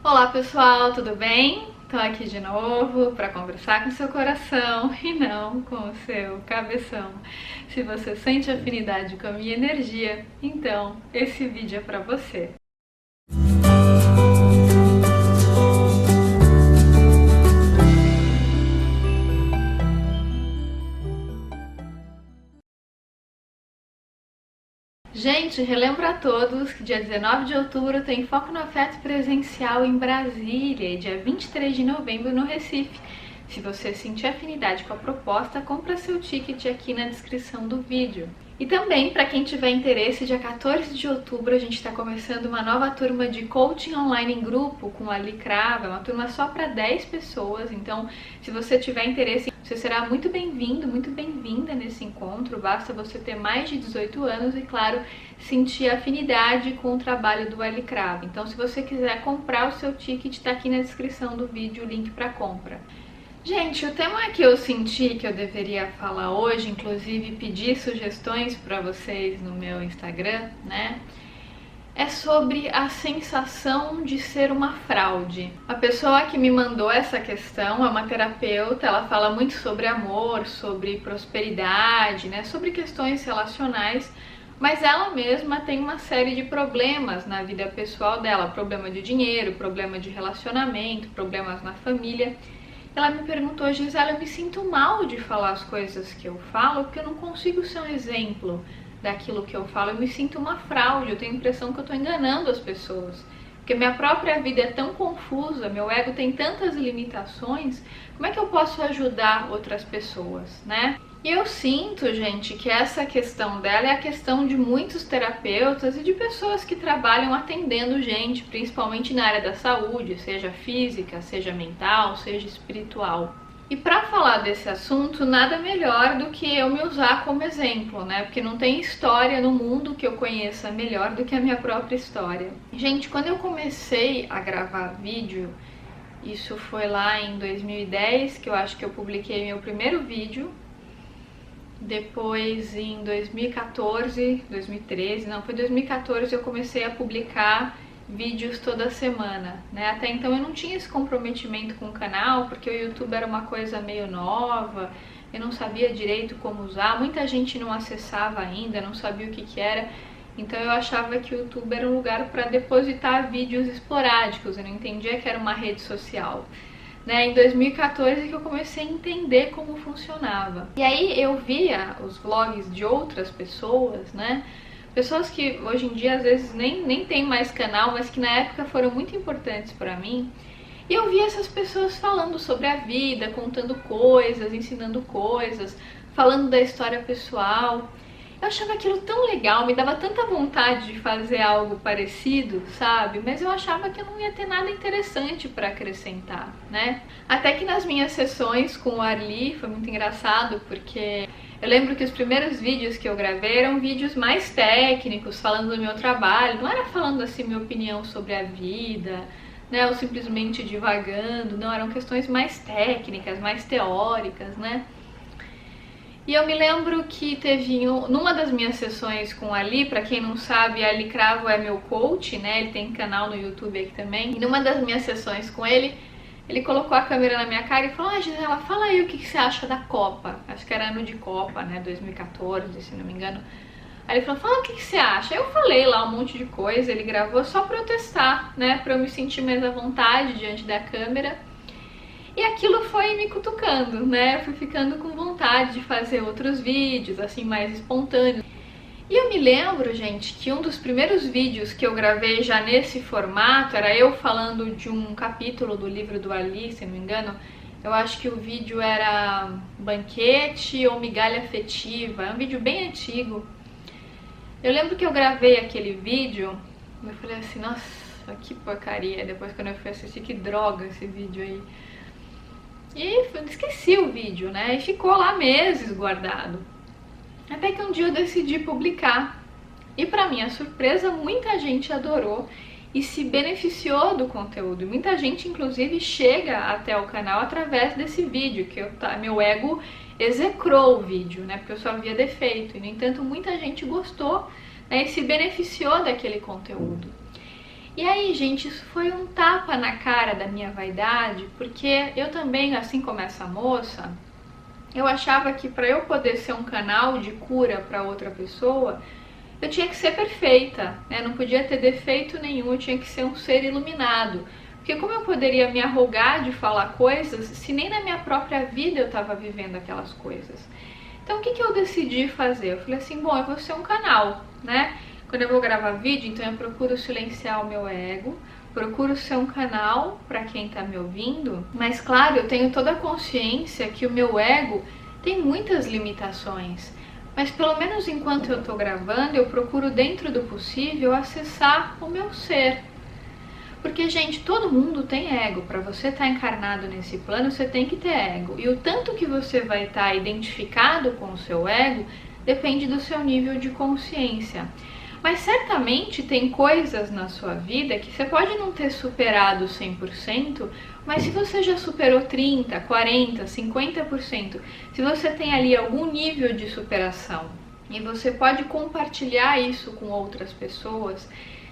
Olá pessoal, tudo bem? Tô aqui de novo para conversar com seu coração e não com o seu cabeção. Se você sente afinidade com a minha energia, então esse vídeo é para você. Gente, relembro a todos que dia 19 de outubro tem Foco no Afeto presencial em Brasília e dia 23 de novembro no Recife. Se você sentir afinidade com a proposta, compra seu ticket aqui na descrição do vídeo. E também, para quem tiver interesse, dia 14 de outubro a gente está começando uma nova turma de coaching online em grupo com a Ali Crava, uma turma só para 10 pessoas, então se você tiver interesse, você será muito bem-vindo, muito bem-vinda nesse encontro, basta você ter mais de 18 anos e, claro, sentir afinidade com o trabalho do Ali Crava. Então, se você quiser comprar o seu ticket, está aqui na descrição do vídeo o link para compra. Gente, o tema que eu senti que eu deveria falar hoje, inclusive pedir sugestões para vocês no meu Instagram, né? É sobre a sensação de ser uma fraude. A pessoa que me mandou essa questão é uma terapeuta, ela fala muito sobre amor, sobre prosperidade, né? Sobre questões relacionais, mas ela mesma tem uma série de problemas na vida pessoal dela, problema de dinheiro, problema de relacionamento, problemas na família. Ela me perguntou: Gisela, eu me sinto mal de falar as coisas que eu falo porque eu não consigo ser um exemplo daquilo que eu falo. Eu me sinto uma fraude, eu tenho a impressão que eu estou enganando as pessoas. Porque minha própria vida é tão confusa, meu ego tem tantas limitações, como é que eu posso ajudar outras pessoas, né? E eu sinto, gente, que essa questão dela é a questão de muitos terapeutas e de pessoas que trabalham atendendo gente, principalmente na área da saúde, seja física, seja mental, seja espiritual. E para falar desse assunto, nada melhor do que eu me usar como exemplo, né? Porque não tem história no mundo que eu conheça melhor do que a minha própria história. Gente, quando eu comecei a gravar vídeo, isso foi lá em 2010, que eu acho que eu publiquei meu primeiro vídeo. Depois, em 2014, 2013, não, foi 2014 eu comecei a publicar vídeos toda semana, né? Até então eu não tinha esse comprometimento com o canal, porque o YouTube era uma coisa meio nova, eu não sabia direito como usar, muita gente não acessava ainda, não sabia o que era, então eu achava que o YouTube era um lugar para depositar vídeos esporádicos, eu não entendia que era uma rede social. Né, em 2014 que eu comecei a entender como funcionava. E aí eu via os vlogs de outras pessoas, né? Pessoas que hoje em dia às vezes nem tem mais canal, mas que na época foram muito importantes para mim. E eu via essas pessoas falando sobre a vida, contando coisas, ensinando coisas, falando da história pessoal. Eu achava aquilo tão legal, me dava tanta vontade de fazer algo parecido, sabe? Mas eu achava que eu não ia ter nada interessante para acrescentar, né? Até que nas minhas sessões com o Arli foi muito engraçado, porque eu lembro que os primeiros vídeos que eu gravei eram vídeos mais técnicos, falando do meu trabalho, não era falando assim minha opinião sobre a vida, né? Ou simplesmente divagando, não, eram questões mais técnicas, mais teóricas, né? E eu me lembro que teve numa das minhas sessões com a Ali, pra quem não sabe, a Ali Cravo é meu coach, né? Ele tem canal no YouTube aqui também. E numa das minhas sessões com ele, ele colocou a câmera na minha cara e falou: Gisela, fala aí o que você acha da Copa. Acho que era ano de Copa, né? 2014, se não me engano. Aí ele falou: fala o que você acha. Aí eu falei lá um monte de coisa, ele gravou só pra eu testar, né? Pra eu me sentir mais à vontade diante da câmera. E aquilo foi me cutucando, né? Eu fui ficando com vontade de fazer outros vídeos, assim, mais espontâneos. E eu me lembro, gente, que um dos primeiros vídeos que eu gravei já nesse formato era eu falando de um capítulo do livro do Ali, se não me engano. Eu acho que o vídeo era Banquete ou Migalha Afetiva, é um vídeo bem antigo. Eu lembro que eu gravei aquele vídeo, eu falei assim, nossa, que porcaria. Depois quando eu fui assistir, que droga esse vídeo aí. E esqueci o vídeo, né? E ficou lá meses guardado. Até que um dia eu decidi publicar. E pra minha surpresa, muita gente adorou e se beneficiou do conteúdo. E muita gente, inclusive, chega até o canal através desse vídeo, que meu ego execrou o vídeo, né? Porque eu só via defeito. E, no entanto, muita gente gostou, né? E se beneficiou daquele conteúdo. E aí, gente, isso foi um tapa na cara da minha vaidade, porque eu também, assim como essa moça, eu achava que para eu poder ser um canal de cura para outra pessoa, eu tinha que ser perfeita, né? Não podia ter defeito nenhum, eu tinha que ser um ser iluminado. Porque como eu poderia me arrogar de falar coisas se nem na minha própria vida eu estava vivendo aquelas coisas? Então o que eu decidi fazer? Eu falei assim, bom, eu vou ser um canal, né? Quando eu vou gravar vídeo, então eu procuro silenciar o meu ego, procuro ser um canal para quem está me ouvindo, mas claro, eu tenho toda a consciência que o meu ego tem muitas limitações. Mas pelo menos enquanto eu estou gravando, eu procuro dentro do possível acessar o meu ser. Porque, gente, todo mundo tem ego. Para você estar encarnado nesse plano, você tem que ter ego. E o tanto que você vai estar identificado com o seu ego depende do seu nível de consciência. Mas certamente tem coisas na sua vida que você pode não ter superado 100%, mas se você já superou 30, 40, 50%, se você tem ali algum nível de superação e você pode compartilhar isso com outras pessoas,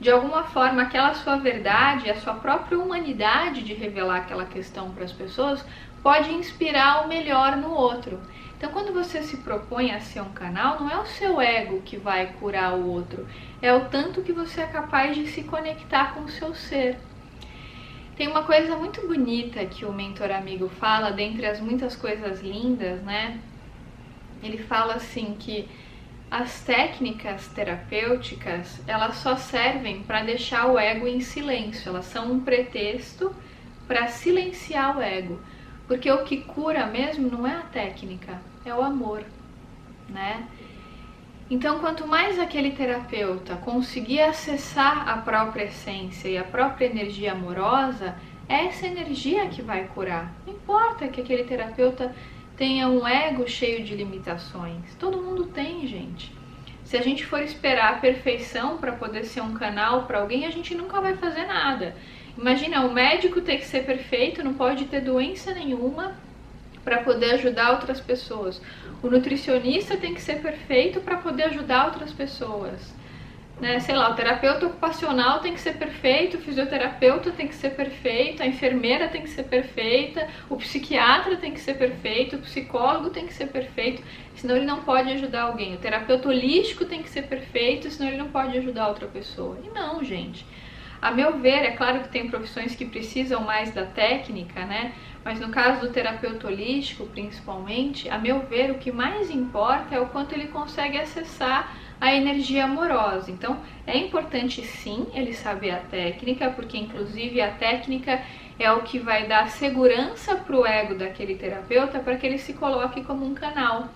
de alguma forma aquela sua verdade, a sua própria humanidade de revelar aquela questão para as pessoas, pode inspirar o melhor no outro. Então, quando você se propõe a ser um canal, não é o seu ego que vai curar o outro, é o tanto que você é capaz de se conectar com o seu ser. Tem uma coisa muito bonita que o mentor amigo fala, dentre as muitas coisas lindas, né? Ele fala assim que as técnicas terapêuticas, elas só servem para deixar o ego em silêncio, elas são um pretexto para silenciar o ego. Porque o que cura mesmo não é a técnica, é o amor, né? Então, quanto mais aquele terapeuta conseguir acessar a própria essência e a própria energia amorosa, é essa energia que vai curar. Não importa que aquele terapeuta tenha um ego cheio de limitações. Todo mundo tem, gente. Se a gente for esperar a perfeição para poder ser um canal para alguém, a gente nunca vai fazer nada. Imagina, o médico tem que ser perfeito, não pode ter doença nenhuma para poder ajudar outras pessoas. O nutricionista tem que ser perfeito para poder ajudar outras pessoas. Né? Sei lá, o terapeuta ocupacional tem que ser perfeito, o fisioterapeuta tem que ser perfeito, a enfermeira tem que ser perfeita, o psiquiatra tem que ser perfeito, o psicólogo tem que ser perfeito, senão ele não pode ajudar alguém. O terapeuta holístico tem que ser perfeito, senão ele não pode ajudar outra pessoa. E não, gente. A meu ver, é claro que tem profissões que precisam mais da técnica, né? Mas no caso do terapeuta holístico, principalmente, a meu ver, o que mais importa é o quanto ele consegue acessar a energia amorosa. Então, é importante sim ele saber a técnica, porque inclusive a técnica é o que vai dar segurança para o ego daquele terapeuta para que ele se coloque como um canal.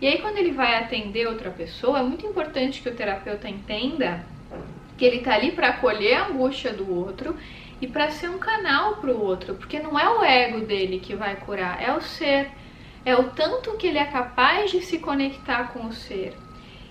E aí, quando ele vai atender outra pessoa, é muito importante que o terapeuta entenda que ele está ali para acolher a angústia do outro e para ser um canal para o outro, porque não é o ego dele que vai curar, é o ser, é o tanto que ele é capaz de se conectar com o ser.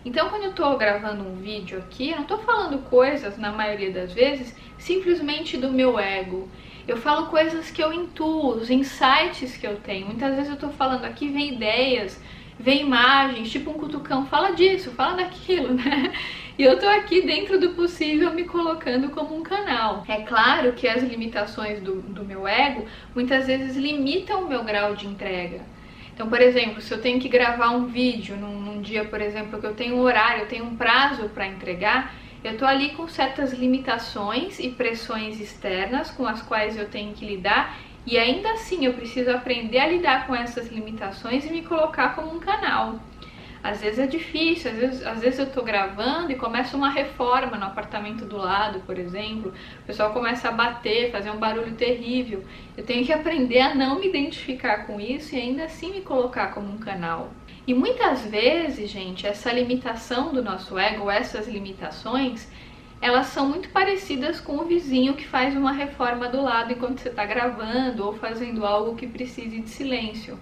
Então, quando eu estou gravando um vídeo aqui, eu não estou falando coisas, na maioria das vezes, simplesmente do meu ego. Eu falo coisas que eu intuo, os insights que eu tenho. Muitas vezes eu estou falando aqui, vem ideias, vem imagens, tipo um cutucão, fala disso, fala daquilo, né? E eu tô aqui dentro do possível me colocando como um canal. É claro que as limitações do meu ego muitas vezes limitam o meu grau de entrega. Então, por exemplo, se eu tenho que gravar um vídeo num dia, por exemplo, que eu tenho um horário, eu tenho um prazo para entregar, eu tô ali com certas limitações e pressões externas com as quais eu tenho que lidar. E ainda assim eu preciso aprender a lidar com essas limitações e me colocar como um canal. Às vezes é difícil, às vezes eu estou gravando e começa uma reforma no apartamento do lado, por exemplo. O pessoal começa a bater, fazer um barulho terrível. Eu tenho que aprender a não me identificar com isso e ainda assim me colocar como um canal. E muitas vezes, gente, essa limitação do nosso ego, essas limitações, elas são muito parecidas com o vizinho que faz uma reforma do lado enquanto você está gravando ou fazendo algo que precise de silêncio.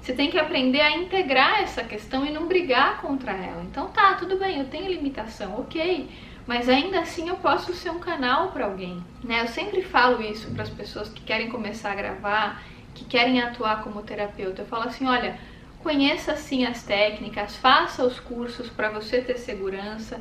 Você tem que aprender a integrar essa questão e não brigar contra ela. Então tá, tudo bem, eu tenho limitação, ok, mas ainda assim eu posso ser um canal para alguém, né? Eu sempre falo isso para as pessoas que querem começar a gravar, que querem atuar como terapeuta. Eu falo assim, olha, conheça sim as técnicas, faça os cursos para você ter segurança,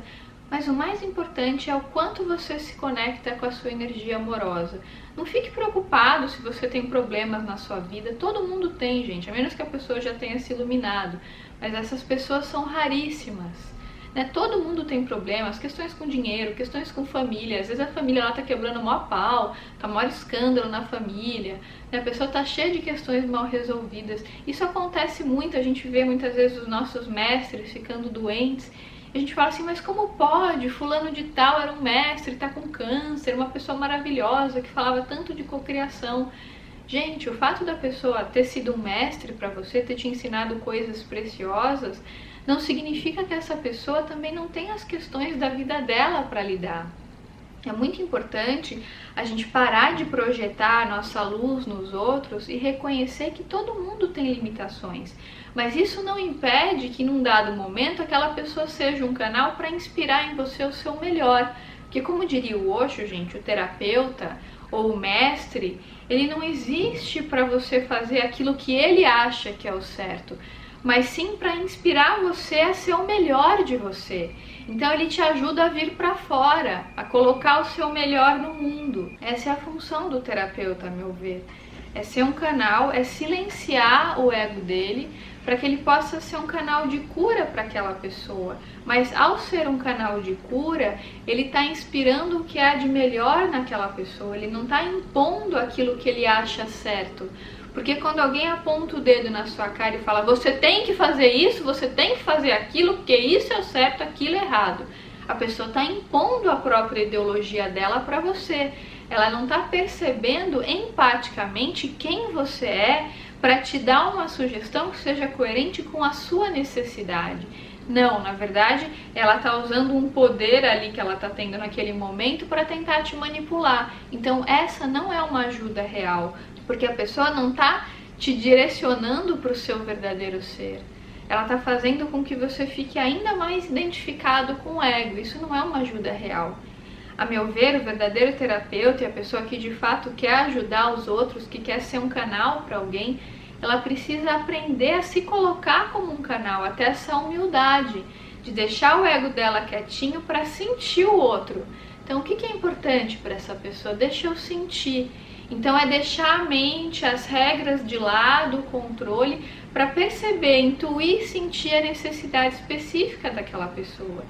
Mas o mais importante é o quanto você se conecta com a sua energia amorosa. Não fique preocupado se você tem problemas na sua vida. Todo mundo tem, gente, a menos que a pessoa já tenha se iluminado. Mas essas pessoas são raríssimas. Né? Todo mundo tem problemas, questões com dinheiro, questões com família. Às vezes a família lá tá quebrando o maior pau, tá maior escândalo na família, né? A pessoa tá cheia de questões mal resolvidas. Isso acontece muito, a gente vê muitas vezes os nossos mestres ficando doentes. A gente fala assim, mas como pode? Fulano de tal era um mestre, tá com câncer, uma pessoa maravilhosa que falava tanto de cocriação. Gente, o fato da pessoa ter sido um mestre para você, ter te ensinado coisas preciosas, não significa que essa pessoa também não tem as questões da vida dela para lidar. É muito importante a gente parar de projetar a nossa luz nos outros e reconhecer que todo mundo tem limitações. Mas isso não impede que num dado momento aquela pessoa seja um canal para inspirar em você o seu melhor. Porque como diria o Osho, gente, o terapeuta ou o mestre, ele não existe para você fazer aquilo que ele acha que é o certo, mas sim para inspirar você a ser o melhor de você. Então ele te ajuda a vir para fora, a colocar o seu melhor no mundo. Essa é a função do terapeuta, a meu ver. É ser um canal, é silenciar o ego dele, para que ele possa ser um canal de cura para aquela pessoa. Mas ao ser um canal de cura, ele está inspirando o que há de melhor naquela pessoa, ele não está impondo aquilo que ele acha certo. Porque quando alguém aponta o dedo na sua cara e fala, você tem que fazer isso, você tem que fazer aquilo, porque isso é o certo, aquilo é errado, a pessoa está impondo a própria ideologia dela para você. Ela não está percebendo empaticamente quem você é para te dar uma sugestão que seja coerente com a sua necessidade. Não, na verdade, ela está usando um poder ali que ela está tendo naquele momento para tentar te manipular. Então, essa não é uma ajuda real, porque a pessoa não está te direcionando para o seu verdadeiro ser. Ela está fazendo com que você fique ainda mais identificado com o ego. Isso não é uma ajuda real. A meu ver, o verdadeiro terapeuta e a pessoa que de fato quer ajudar os outros, que quer ser um canal para alguém, ela precisa aprender a se colocar como um canal, até essa humildade de deixar o ego dela quietinho para sentir o outro. Então, o que é importante para essa pessoa? Deixa eu sentir. Então, é deixar a mente, as regras de lado, o controle, para perceber, intuir, sentir a necessidade específica daquela pessoa.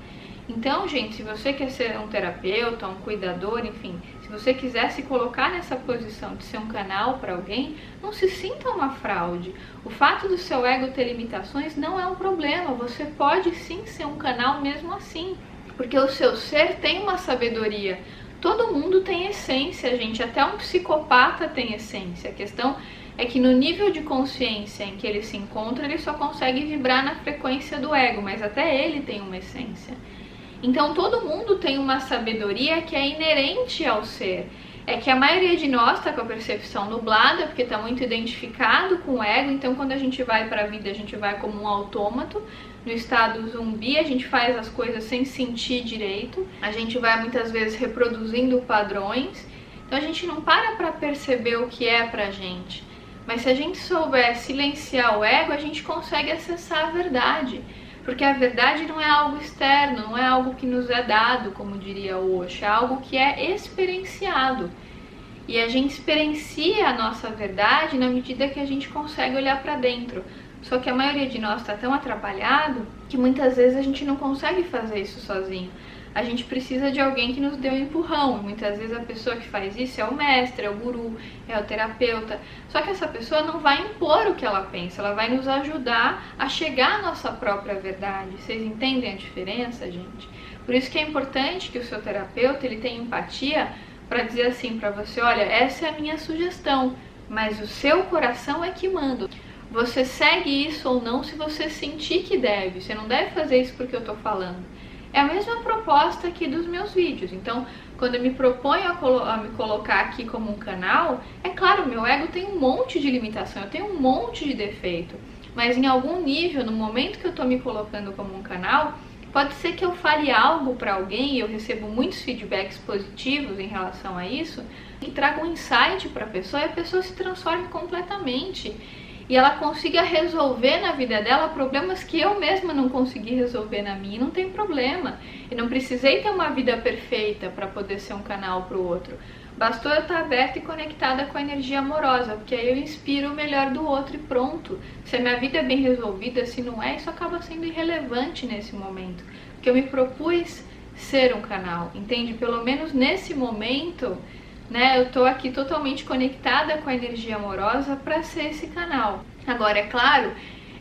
Então, gente, se você quer ser um terapeuta, um cuidador, enfim, se você quiser se colocar nessa posição de ser um canal para alguém, não se sinta uma fraude. O fato do seu ego ter limitações não é um problema, você pode sim ser um canal mesmo assim, porque o seu ser tem uma sabedoria. Todo mundo tem essência, gente, até um psicopata tem essência. A questão é que no nível de consciência em que ele se encontra, ele só consegue vibrar na frequência do ego, mas até ele tem uma essência. Então todo mundo tem uma sabedoria que é inerente ao ser. É que a maioria de nós está com a percepção nublada, porque está muito identificado com o ego, então quando a gente vai para a vida, a gente vai como um autômato. No estado zumbi, a gente faz as coisas sem sentir direito, a gente vai muitas vezes reproduzindo padrões, então a gente não para perceber o que é pra gente. Mas se a gente souber silenciar o ego, a gente consegue acessar a verdade. Porque a verdade não é algo externo, não é algo que nos é dado, como diria o Osho, é algo que é experienciado. E a gente experiencia a nossa verdade na medida que a gente consegue olhar para dentro. Só que a maioria de nós está tão atrapalhado que muitas vezes a gente não consegue fazer isso sozinho. A gente precisa de alguém que nos dê um empurrão. Muitas vezes a pessoa que faz isso é o mestre, é o guru, é o terapeuta. Só que essa pessoa não vai impor o que ela pensa, ela vai nos ajudar a chegar à nossa própria verdade. Vocês entendem a diferença, gente? Por isso que é importante que o seu terapeuta ele tenha empatia para dizer assim para você, olha, essa é a minha sugestão, mas o seu coração é que manda. Você segue isso ou não se você sentir que deve. Você não deve fazer isso porque eu estou falando. É a mesma proposta aqui dos meus vídeos. Então, quando eu me proponho a me colocar aqui como um canal, é claro, meu ego tem um monte de limitação, eu tenho um monte de defeito. Mas em algum nível, no momento que eu estou me colocando como um canal, pode ser que eu fale algo para alguém, e eu recebo muitos feedbacks positivos em relação a isso, que traga um insight para a pessoa e a pessoa se transforme completamente. e ela consiga resolver na vida dela problemas que eu mesma não consegui resolver na minha. Não tem problema. Eu não precisei ter uma vida perfeita para poder ser um canal para o outro. Bastou eu estar aberta e conectada com a energia amorosa, porque aí eu inspiro o melhor do outro e pronto. Se a minha vida é bem resolvida, se não é, isso acaba sendo irrelevante nesse momento. Porque eu me propus ser um canal, entende? Pelo menos nesse momento, né, eu tô aqui totalmente conectada com a energia amorosa para ser esse canal. Agora, é claro,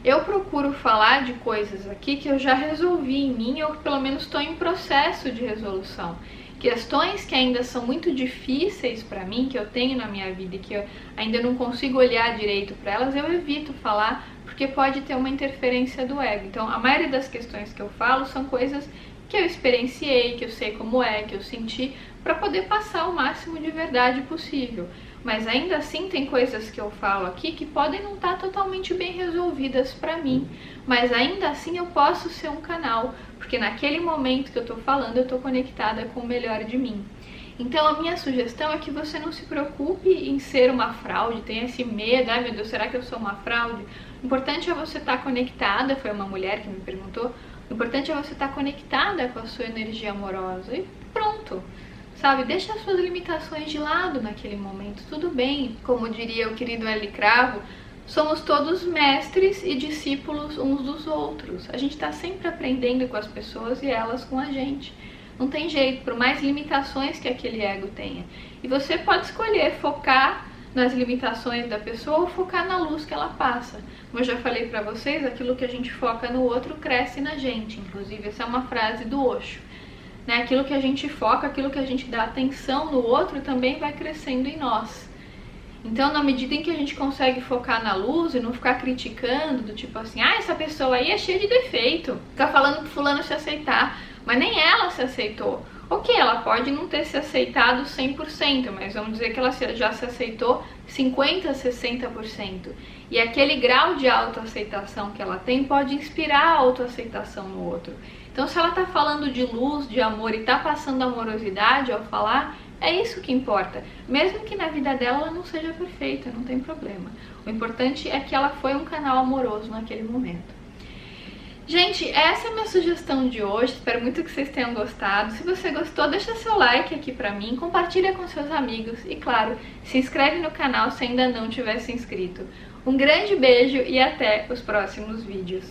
eu procuro falar de coisas aqui que eu já resolvi em mim, ou que pelo menos estou em processo de resolução. Questões que ainda são muito difíceis para mim, que eu tenho na minha vida e que eu ainda não consigo olhar direito para elas, eu evito falar, porque pode ter uma interferência do ego. Então, a maioria das questões que eu falo são coisas que eu experienciei, que eu sei como é, que eu senti, para poder passar o máximo de verdade possível. Mas ainda assim tem coisas que eu falo aqui que podem não estar totalmente bem resolvidas para mim, mas ainda assim eu posso ser um canal, porque naquele momento que eu estou falando eu estou conectada com o melhor de mim. Então a minha sugestão é que você não se preocupe em ser uma fraude, tenha esse medo, ai meu Deus, será que eu sou uma fraude? O importante é você estar conectada, foi uma mulher que me perguntou, o importante é você estar conectada com a sua energia amorosa e pronto. Sabe, deixa as suas limitações de lado naquele momento, tudo bem. Como diria o querido Eli Cravo, somos todos mestres e discípulos uns dos outros. A gente está sempre aprendendo com as pessoas e elas com a gente. Não tem jeito, por mais limitações que aquele ego tenha. E você pode escolher focar nas limitações da pessoa ou focar na luz que ela passa. Como eu já falei pra vocês, aquilo que a gente foca no outro cresce na gente. Inclusive, essa é uma frase do Osho. Aquilo que a gente foca, aquilo que a gente dá atenção no outro também vai crescendo em nós. Então, na medida em que a gente consegue focar na luz e não ficar criticando, do tipo assim, ah, essa pessoa aí é cheia de defeito, ficar falando pro fulano se aceitar, mas nem ela se aceitou. Ok, ela pode não ter se aceitado 100%, mas vamos dizer que ela já se aceitou 50%, 60%. E aquele grau de autoaceitação que ela tem pode inspirar a autoaceitação no outro. Então, se ela está falando de luz, de amor e está passando amorosidade ao falar, é isso que importa. Mesmo que na vida dela ela não seja perfeita, não tem problema. O importante é que ela foi um canal amoroso naquele momento. Gente, essa é a minha sugestão de hoje, espero muito que vocês tenham gostado. Se você gostou, deixa seu like aqui pra mim, compartilha com seus amigos e, claro, se inscreve no canal se ainda não tiver se inscrito. Um grande beijo e até os próximos vídeos.